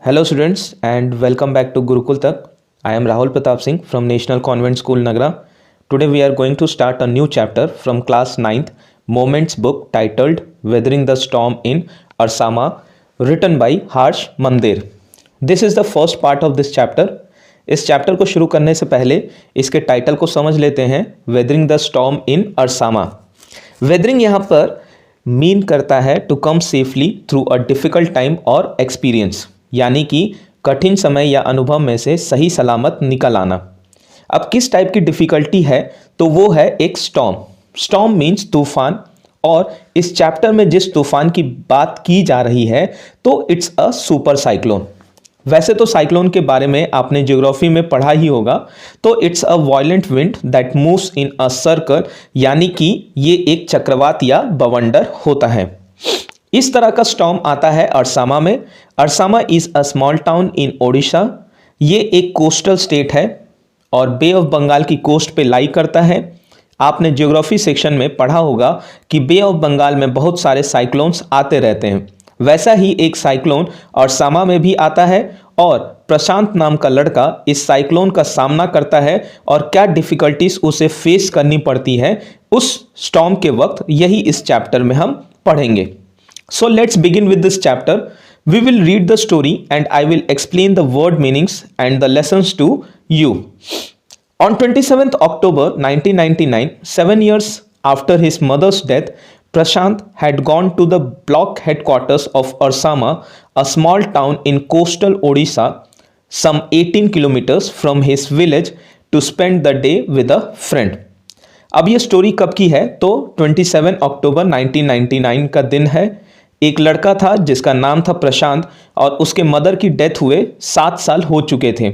Hello students and welcome back to Gurukul Tak. I am Rahul Pratap Singh from National Convent School Nagra. Today we are going to start a new chapter from class 9th Moments book titled Weathering the Storm in Arsama written by Harsh Mandir. This is the first part of this chapter. इस chapter को शुरू करने से पहले इसके title को समझ लेते हैं weathering the storm in Arsama. Weathering यहाँ पर मीन करता है to come safely through a difficult time और एक्सपीरियंस, यानी कि कठिन समय या अनुभव में से सही सलामत निकल आना. अब किस टाइप की डिफ़िकल्टी है तो वो है एक स्टॉर्म. स्टॉर्म मीन्स तूफान, और इस चैप्टर में जिस तूफान की बात की जा रही है तो इट्स अ सुपर साइक्लोन. वैसे तो साइक्लोन के बारे में आपने ज्योग्राफी में पढ़ा ही होगा. तो it's a violent wind that moves in a circle, यानी कि ये एक चक्रवात या बवंडर होता है. इस तरह का स्टॉर्म आता है अरसामा में. Arsama is a small town in Odisha. ये एक कोस्टल स्टेट है और बे ऑफ बंगाल की कोस्ट पे लाई करता है. आपने ज्योग्राफी सेक्शन में पढ़ा होगा कि बे ऑफ बंगाल में बहुत सारे साइक्लोन्स आते रहते हैं. वैसा ही एक साइक्लोन अरसामा में भी आता है और प्रशांत नाम का लड़का इस साइक्लोन का सामना करता है और क्या डिफ़िकल्टीज उसे फेस करनी पड़ती है उस स्टॉर्म के वक्त, यही इस चैप्टर में हम पढ़ेंगे. So let's begin with this chapter. We will read the story and I will explain the word meanings and the lessons to you. On 27th October 1999, 7 years after his mother's death, Prashant had gone to the block headquarters of Arsama, a small town in coastal Odisha, some 18 kilometers from his village, to spend the day with a friend. अब ये story कब की है तो 27 अक्टूबर 1999 का दिन है. एक लड़का था जिसका नाम था प्रशांत और उसके मदर की डेथ हुए 7 साल हो चुके थे.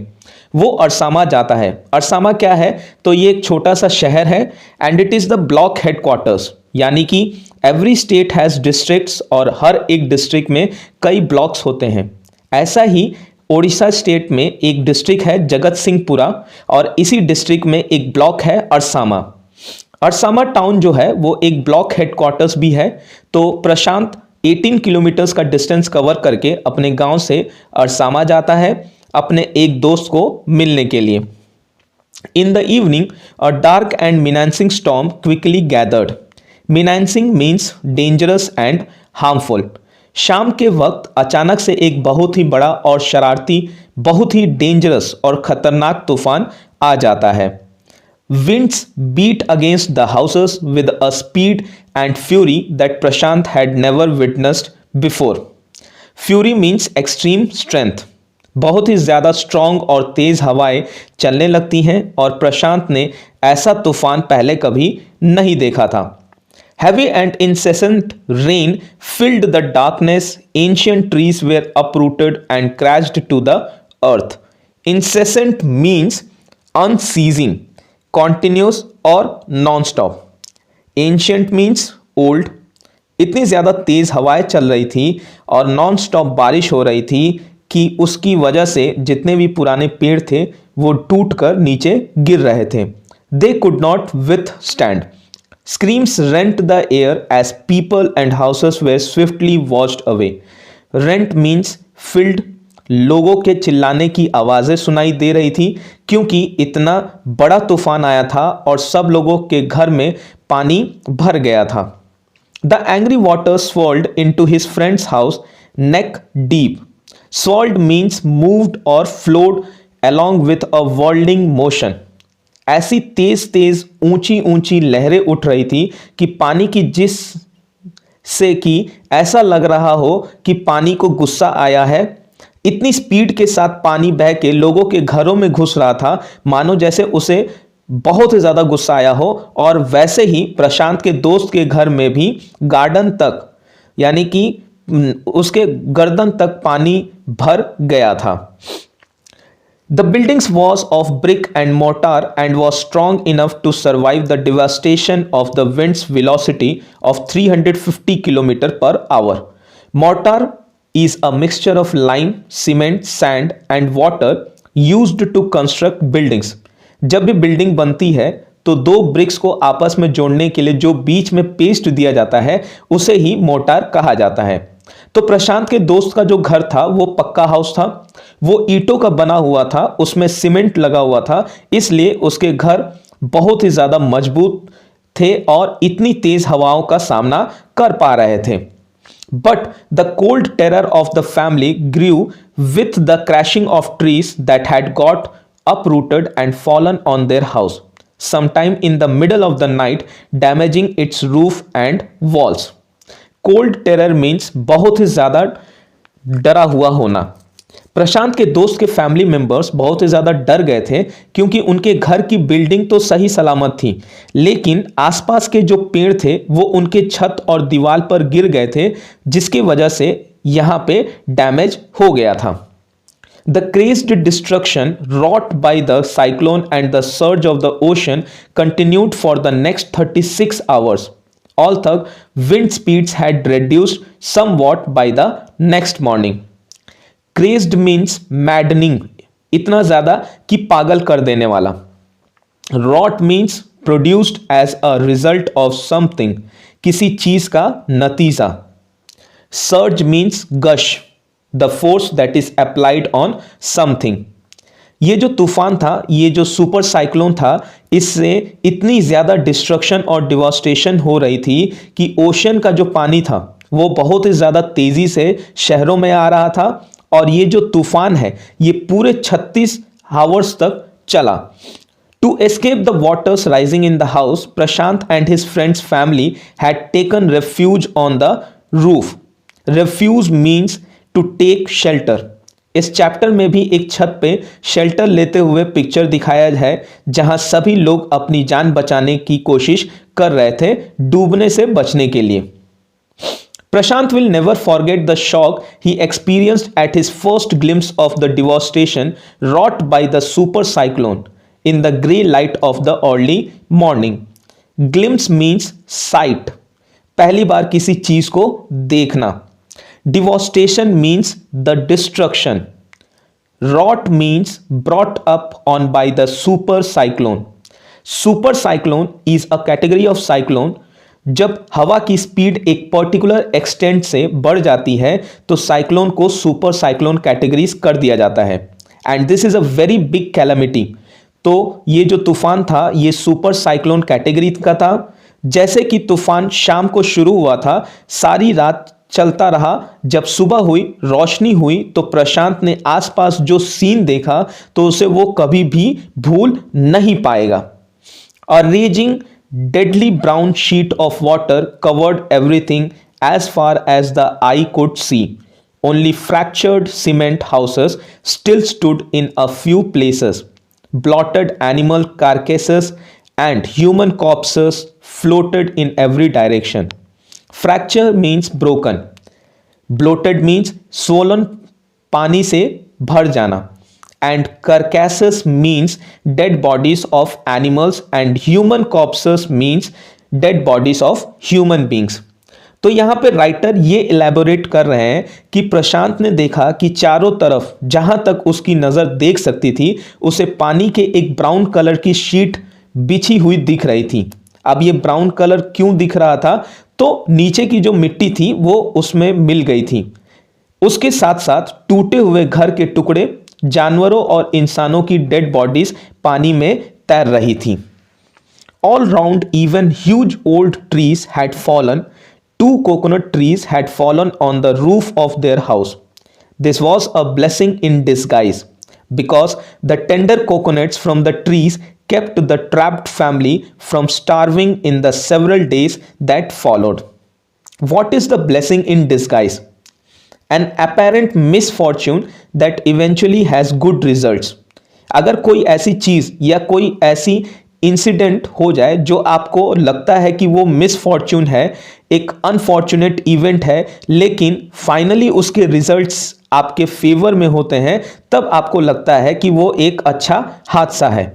वो अरसामा जाता है. अरसामा क्या है तो ये एक छोटा सा शहर है and it is the block headquarters, यानी कि एवरी स्टेट हैज़ डिस्ट्रिक्ट्स और हर एक डिस्ट्रिक्ट में कई ब्लॉक्स होते हैं. ऐसा ही ओडिशा स्टेट में एक डिस्ट्रिक्ट है जगत सिंहपुरा और इसी डिस्ट्रिक्ट में एक ब्लॉक है अरसामा. अरसामा टाउन जो है वो एक ब्लॉक हेडक्वार्टर्स भी है. तो प्रशांत 18 किलोमीटर्स का डिस्टेंस कवर करके अपने गांव से अरसामा जाता है अपने एक दोस्त को मिलने के लिए. In the evening a dark and menacing storm quickly gathered. Menacing means dangerous and harmful. शाम के वक्त अचानक से एक बहुत ही बड़ा और शरारती, बहुत ही डेंजरस और खतरनाक तूफान आ जाता है. Winds beat against the houses with a speed and fury that Prashant had never witnessed before. Fury means extreme strength. बहुत ही ज़्यादा स्ट्रॉन्ग और तेज़ हवाएं चलने लगती हैं और प्रशांत ने ऐसा तूफान पहले कभी नहीं देखा था. Heavy and incessant rain filled the darkness. Ancient trees were uprooted and crashed to the earth. Incessant means unceasing, continuous और non stop. Ancient means old. इतनी ज़्यादा तेज़ हवाएं चल रही थी और नॉन स्टॉप बारिश हो रही थी कि उसकी वजह से जितने भी पुराने पेड़ थे वो टूट कर नीचे गिर रहे थे. They could not withstand. Screams rent the air as people and houses were swiftly washed away. Rent means filled. लोगों के चिल्लाने की आवाज़ें सुनाई दे रही थी क्योंकि इतना बड़ा तूफान आया था और सब लोगों के घर में पानी भर गया था. The angry water swirled into his friend's house neck deep. Swirled means moved और flowed along with a whirling motion. ऐसी तेज तेज ऊंची ऊंची लहरें उठ रही थी कि पानी की जिस से कि ऐसा लग रहा हो कि पानी को गुस्सा आया है. इतनी स्पीड के साथ पानी बह के लोगों के घरों में घुस रहा था मानो जैसे उसे बहुत ही ज़्यादा गुस्सा आया हो. और वैसे ही प्रशांत के दोस्त के घर में भी गार्डन तक, यानी कि उसके गर्दन तक पानी भर गया था. The buildings was of brick and mortar and was strong enough to survive the devastation of the winds velocity of 350 kilometre per hour. Mortar is a mixture of lime, cement, sand and water used to construct buildings. जब भी building बनती है तो दो BRICS को आपस में जोड़ने के लिए जो बीच में पेस्ट दिया जाता है उसे ही मोर्टार कहा जाता है. तो प्रशांत के दोस्त का जो घर था वो पक्का हाउस था, वो ईंटों का बना हुआ था, उसमें सीमेंट लगा हुआ था, इसलिए उसके घर बहुत ही ज्यादा मजबूत थे और इतनी तेज हवाओं का सामना कर पा रहे थे। But the cold terror of the family grew with the crashing of trees that had got uprooted and fallen on their house sometime in the middle of the night, damaging its roof and walls. Cold terror means बहुत ही ज्यादा डरा हुआ होना। प्रशांत के दोस्त के family members बहुत ही ज्यादा डर गए थे क्योंकि उनके घर की बिल्डिंग तो सही सलामत थी, लेकिन आसपास के जो पेड़ थे वो उनके छत और दीवार पर गिर गए थे, जिसकी वजह से यहां पे डैमेज हो गया था। The crazed destruction wrought by the cyclone and the surge of the ocean continued for the next 36 hours. Although wind speeds had reduced somewhat by the next morning. Crazed means maddening, इतना ज़्यादा कि पागल कर देने वाला। Wrought means produced as a result of something, किसी चीज़ का नतीजा। Surge means gush, the force that is applied on something. ये जो तूफान था, ये जो सुपर साइक्लोन था, इससे इतनी ज़्यादा डिस्ट्रक्शन और डिवास्टेशन हो रही थी कि ओशन का जो पानी था वो बहुत ही ज़्यादा तेज़ी से शहरों में आ रहा था और ये जो तूफान है ये पूरे 36 आवर्स तक चला। To escape the waters rising in the house, Prashant and his friend's family had taken refuge on the roof. Refuge means to take shelter. इस चैप्टर में भी एक छत पे शेल्टर लेते हुए पिक्चर दिखाया है जहां सभी लोग अपनी जान बचाने की कोशिश कर रहे थे डूबने से बचने के लिए। Prashant will never forget the shock he experienced at his first glimpse of the devastation wrought by the super cyclone in the grey light of the early morning. Glimpse means sight, पहली बार किसी चीज को देखना। Devastation means the destruction. Wrought means brought up on by the super cyclone. Super cyclone is a category of cyclone. जब हवा की speed एक पर्टिकुलर एक्सटेंट से बढ़ जाती है तो साइक्लोन को सुपर साइक्लोन कैटेगरीज कर दिया जाता है and this is a very big calamity. तो ये जो तूफान था ये सुपर साइक्लोन कैटेगरी का था। जैसे कि तूफान शाम को शुरू हुआ था, सारी रात चलता रहा। जब सुबह हुई, रोशनी हुई, तो प्रशांत ने आसपास जो सीन देखा तो उसे वो कभी भी भूल नहीं पाएगा। A raging deadly brown sheet of water covered everything as far as the eye could see. Only fractured cement houses still stood in a few places. Bloated animal carcasses and human corpses floated in every direction. Fracture means broken. Bloated means swollen, पानी से भर जाना. And carcasses means dead bodies of animals and human corpses means dead bodies of human beings. तो यहाँ पे writer ये elaborate कर रहे हैं कि प्रशांत ने देखा कि चारों तरफ जहाँ तक उसकी नज़र देख सकती थी उसे पानी के एक ब्राउन कलर की शीट बिछी हुई दिख रही थी। अब ये ब्राउन कलर क्यों दिख रहा था? तो नीचे की जो मिट्टी थी वो उसमें मिल गई थी। उसके साथ साथ टूटे हुए घर के टुकड़े, जानवरों और इंसानों की डेड बॉडीज पानी में तैर रही थी। All round even huge old trees had fallen. 2 coconut trees had fallen on the roof of their house. This was a blessing in disguise because the tender coconuts from the trees kept the trapped family from starving in the several days that followed. What is the blessing in disguise? An apparent misfortune that eventually has good results. अगर कोई ऐसी चीज़ या कोई ऐसी incident हो जाए जो आपको लगता है कि वो मिसफॉर्च्यून है, एक अनफॉर्चुनेट इवेंट है, लेकिन फाइनली उसके रिजल्ट्स आपके फेवर में होते हैं, तब आपको लगता है कि वो एक अच्छा हादसा है।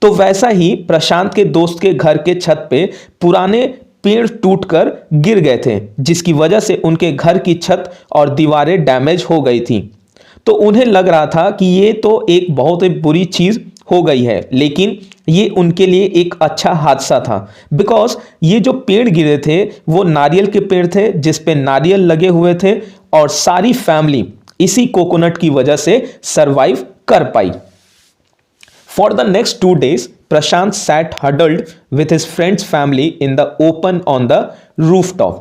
तो वैसा ही प्रशांत के दोस्त के घर के छत पे पुराने पेड़ टूटकर गिर गए थे, जिसकी वजह से उनके घर की छत और दीवारें डैमेज हो गई थी। तो उन्हें लग रहा था कि ये तो एक बहुत ही बुरी चीज़ हो गई है, लेकिन ये उनके लिए एक अच्छा हादसा था, बिकॉज ये जो पेड़ गिरे थे वो नारियल के पेड़ थे जिस पे नारियल लगे हुए थे, और सारी फैमिली इसी कोकोनट की वजह से सरवाइव कर पाई। For the next 2 days, Prashant sat huddled with his friend's family in the open on the rooftop.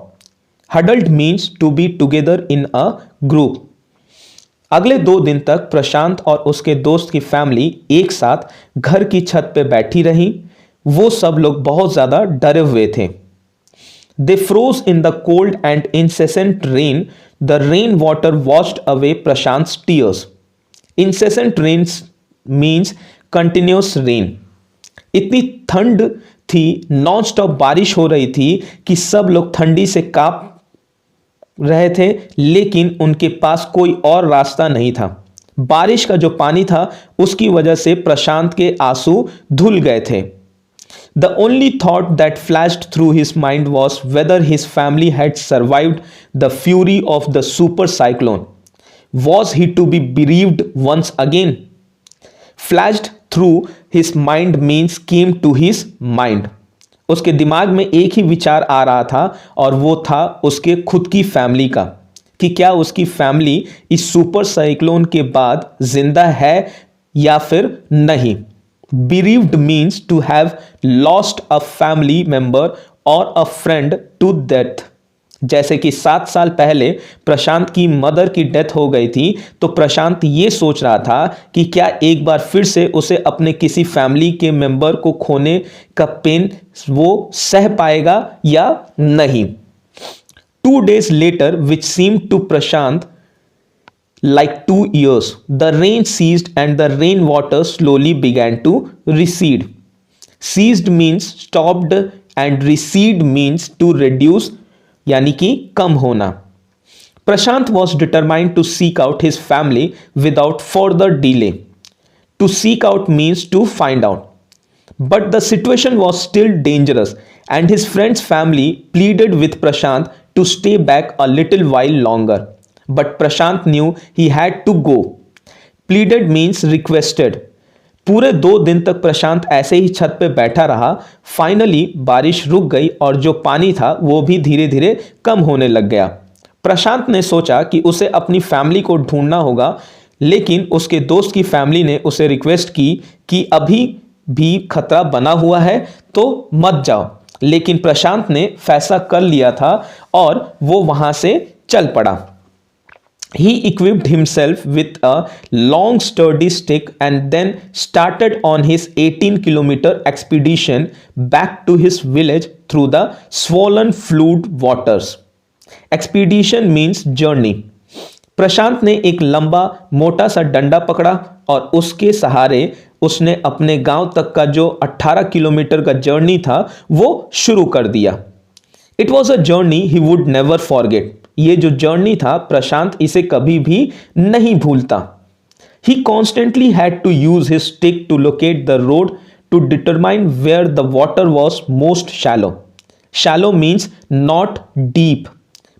Huddled means to be together in a group. अगले 2 दिन तक प्रशांत और उसके दोस्त की फैमिली एक साथ घर की छत पे बैठी रही। वो सब लोग बहुत ज्यादा डरे हुए थे। They froze in the cold and incessant rain. The rain water washed away Prashant's tears. Incessant rains means continuous rain. इतनी ठंड थी, नॉन स्टॉप बारिश हो रही थी कि सब लोग ठंडी से कांप रहे थे, लेकिन उनके पास कोई और रास्ता नहीं था। बारिश का जो पानी था उसकी वजह से प्रशांत के आंसू धुल गए थे। The only thought that flashed through his mind was whether his family had survived the fury of the super cyclone. Was he to be bereaved once again? Flashed through his mind means came to his mind. उसके दिमाग में एक ही विचार आ रहा था, और वो था उसके खुद की फैमिली का, कि क्या उसकी फैमिली इस सुपर साइक्लोन के बाद जिंदा है या फिर नहीं। Bereaved means to have lost a family member or a friend to death. जैसे कि 7 साल पहले प्रशांत की मदर की डेथ हो गई थी, तो प्रशांत ये सोच रहा था कि क्या एक बार फिर से उसे अपने किसी फैमिली के मेंबर को खोने का पेन वो सह पाएगा या नहीं। 2 days later, which seemed to Prashant like 2 years, the rain ceased and the rainwater slowly began to recede. Ceased means stopped and recede means to reduce, यानी कि कम होना। Prashant was determined to seek out his family without further delay. To seek out means to find out, but the situation was still dangerous and his friends family pleaded with Prashant to stay back a little while longer, but Prashant knew he had to go. Pleaded means requested. पूरे 2 दिन तक प्रशांत ऐसे ही छत पे बैठा रहा। Finally बारिश रुक गई और जो पानी था वो भी धीरे धीरे कम होने लग गया। प्रशांत ने सोचा कि उसे अपनी फैमिली को ढूंढना होगा, लेकिन उसके दोस्त की फैमिली ने उसे रिक्वेस्ट की कि अभी भी खतरा बना हुआ है तो मत जाओ। लेकिन प्रशांत ने फैसला कर लिया था और वो वहां से चल पड़ा। He equipped himself with a long sturdy stick and then started on his 18-kilometer expedition back to his village through the swollen flood waters. Expedition means journey. प्रशांत ने एक लंबा मोटा सा डंडा पकड़ा और उसके सहारे उसने अपने गांव तक का जो 18 किलोमीटर का जर्नी था वो शुरू कर दिया। It was a journey he would never forget. ये जो जर्नी था प्रशांत इसे कभी भी नहीं भूलता। He constantly had to use his stick to locate the road to determine where the water was most shallow. Shallow means not deep.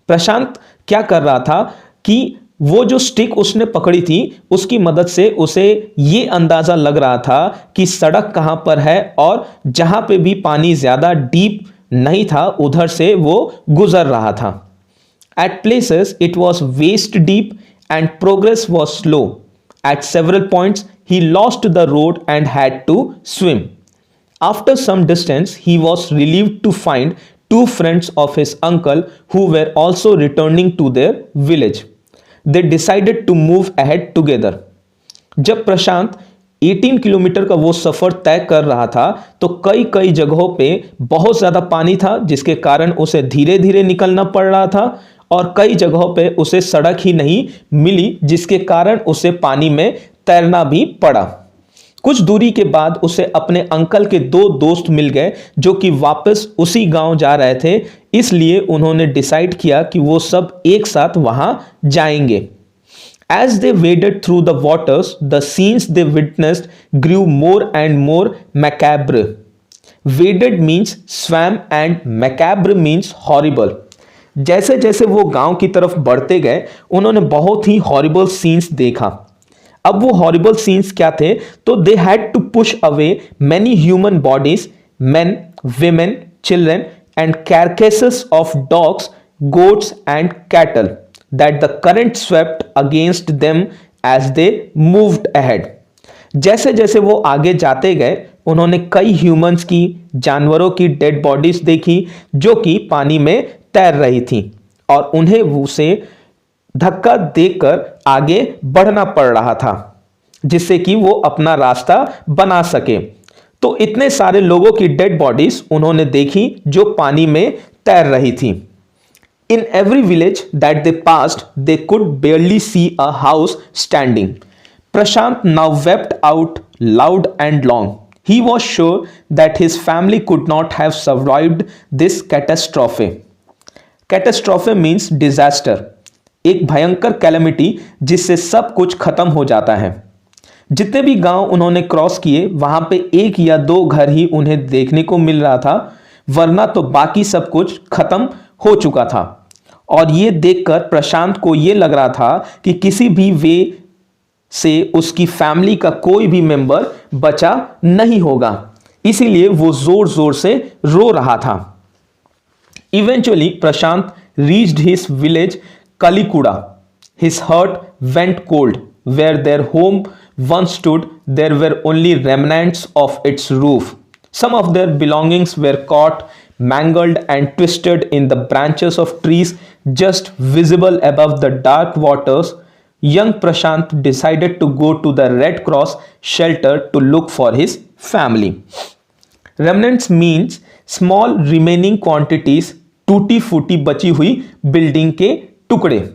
प्रशांत क्या कर रहा था कि वो जो स्टिक उसने पकड़ी थी उसकी मदद से उसे ये अंदाजा लग रहा था कि सड़क कहां पर है, और जहां पे भी पानी ज्यादा डीप नहीं था उधर से वो गुजर रहा था। At places it was waist deep and progress was slow. At several points he lost the road and had to swim. After some distance he was relieved to find 2 friends of his uncle who were also returning to their village. They decided to move ahead together. जब प्रशांत 18 kilometre का वो सफर तय कर रहा था तो कई कई जगहों पे बहुत ज्यादा पानी था, जिसके कारण उसे धीरे धीरे निकलना पड़ रहा था, और कई जगहों पे उसे सड़क ही नहीं मिली, जिसके कारण उसे पानी में तैरना भी पड़ा। कुछ दूरी के बाद उसे अपने अंकल के 2 दोस्त मिल गए जो कि वापस उसी गांव जा रहे थे, इसलिए उन्होंने डिसाइड किया कि वो सब एक साथ वहां जाएंगे। As they waded through the waters, the scenes they witnessed grew more and more macabre. Waded means swam and macabre means horrible. जैसे जैसे वो गांव की तरफ बढ़ते गए उन्होंने बहुत ही हॉरिबल सीन्स देखा। अब वो हॉरिबल सीन्स क्या थे? तो they had to push away many human bodies, men, women, children, and carcasses of dogs, goats, and cattle that the current swept against them as they moved ahead. जैसे जैसे वो आगे जाते गए, उन्होंने कई ह्यूमंस की, जानवरों की डेड बॉडीज देखी जो कि पानी में तैर रही थी और उन्हें उसे धक्का देकर आगे बढ़ना पड़ रहा था जिससे कि वो अपना रास्ता बना सके। तो इतने सारे लोगों की डेड बॉडीज उन्होंने देखी जो पानी में तैर रही थी। In every village that they passed they could barely see a house standing. Prashant now wept out loud and long. He was sure that his family could not have survived this catastrophe. Catastrophe means disaster, एक भयंकर calamity जिससे सब कुछ खत्म हो जाता है। जितने भी गांव उन्होंने क्रॉस किए वहां पे एक या दो घर ही उन्हें देखने को मिल रहा था, वरना तो बाकी सब कुछ खत्म हो चुका था। और ये देखकर प्रशांत को ये लग रहा था कि किसी भी वे से उसकी फैमिली का कोई भी मेंबर बचा नहीं होगा, इसीलिए वो जोर जोर से रो रहा था। Eventually Prashant reached his village Kalikuda. His heart went cold. Where their home once stood, there were only remnants of its roof. Some of their belongings were caught, mangled, and twisted in the branches of trees just visible above the dark waters. Young Prashant decided to go to the Red Cross shelter to look for his family. Remnants means small remaining quantities, टूटी फूटी बची हुई building के टुकड़े।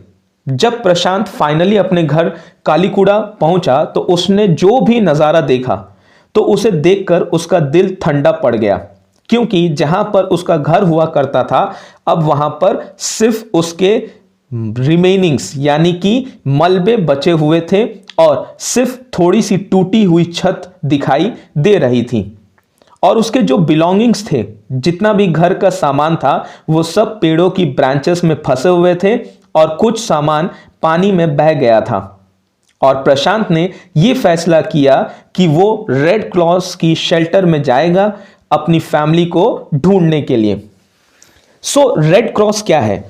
जब प्रशांत finally अपने घर कालीकुड़ा पहुंचा तो उसने जो भी नज़ारा देखा तो उसे देखकर उसका दिल ठंडा पड़ गया, क्योंकि जहां पर उसका घर हुआ करता था अब वहां पर सिर्फ उसके रिमेनिंग्स यानी कि मलबे बचे हुए थे और सिर्फ थोड़ी सी टूटी हुई छत दिखाई दे रही थी। और उसके जो बिलोंगिंग्स थे, जितना भी घर का सामान था, वो सब पेड़ों की ब्रांचेस में फंसे हुए थे और कुछ सामान पानी में बह गया था। और प्रशांत ने यह फैसला किया कि वो रेड क्रॉस की शेल्टर में जाएगा अपनी फैमिली को ढूंढने के लिए। सो रेड क्रॉस क्या है?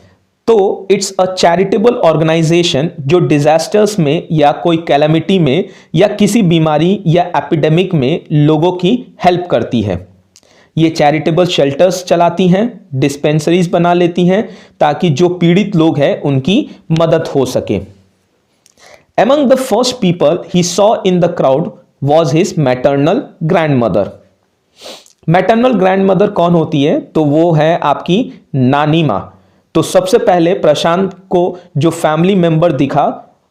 तो इट्स अ चैरिटेबल ऑर्गेनाइजेशन जो डिजास्टर्स में या कोई कैलेमिटी में या किसी बीमारी या एपिडेमिक में लोगों की हेल्प करती है। ये चैरिटेबल शेल्टर्स चलाती हैं, डिस्पेंसरीज बना लेती हैं ताकि जो पीड़ित लोग हैं उनकी मदद हो सके। Among the first people he saw in the crowd was his maternal grandmother. Maternal grandmother कौन होती है? तो वो है आपकी नानी माँ। तो सबसे पहले प्रशांत को जो फैमिली मेंबर दिखा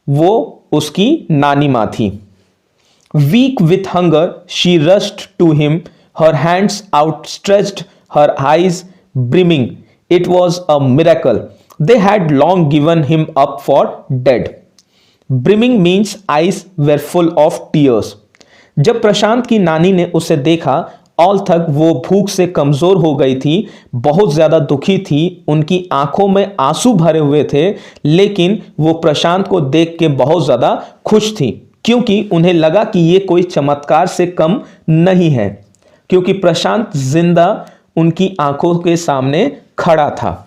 वो उसकी नानी माँ थी। Weak with hunger, she rushed to him, her hands outstretched, her eyes brimming. It was a miracle. They had long given him up for dead. Brimming means eyes were full of tears. जब प्रशांत की नानी ने उसे देखा, all तक वो भूख से कमजोर हो गई थी, बहुत ज्यादा दुखी थी, उनकी आंखों में आंसू भरे हुए थे, लेकिन वो प्रशांत को देख के बहुत ज्यादा खुश थी क्योंकि उन्हें लगा कि ये कोई चमत्कार से कम नहीं है, क्योंकि प्रशांत जिंदा उनकी आंखों के सामने खड़ा था।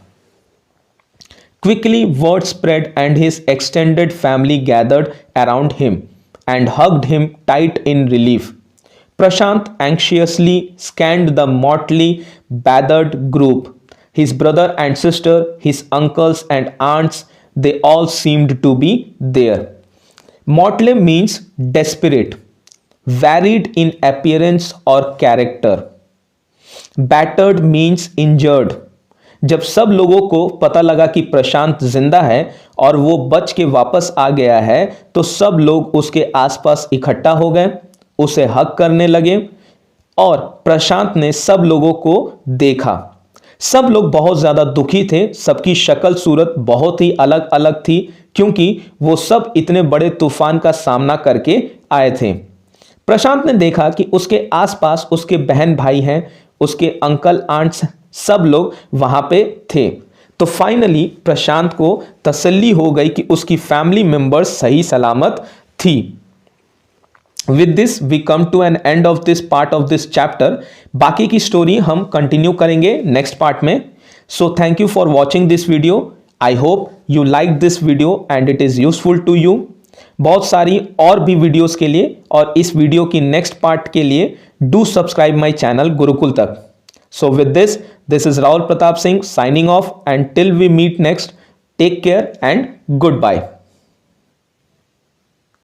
Quickly word spread and his extended family gathered around him and hugged him tight in relief. Prashant anxiously scanned the motley battered group. His brother and sister, his uncles and aunts, they all seemed to be there. Motley means desperate, varied in appearance or character. Battered means injured. जब सब लोगों को पता लगा कि प्रशांत जिंदा है और वो बच के वापस आ गया है तो सब लोग उसके आसपास इकट्ठा हो गए, उसे हग करने लगे और प्रशांत ने सब लोगों को देखा। सब लोग बहुत ज़्यादा दुखी थे, सबकी शक्ल सूरत बहुत ही अलग अलग थी क्योंकि वो सब इतने बड़े तूफान का सामना करके आए थे। प्रशांत ने देखा कि उसके आसपास उसके बहन भाई हैं, उसके अंकल आंट्स, सब लोग वहां पे थे। तो फाइनली प्रशांत को तसल्ली हो गई कि उसकी फैमिली मेंबर्स सही सलामत थी। With this we come to an end of this part of this chapter. बाकी की स्टोरी हम कंटिन्यू करेंगे नेक्स्ट पार्ट में। So thank you for watching this video. I hope you like this video and it is useful to you. बहुत सारी और भी videos के लिए और इस वीडियो की नेक्स्ट पार्ट के लिए do subscribe my channel Gurukul तक। So with this is Rahul Pratap Singh signing off, and till we meet next, take care and goodbye.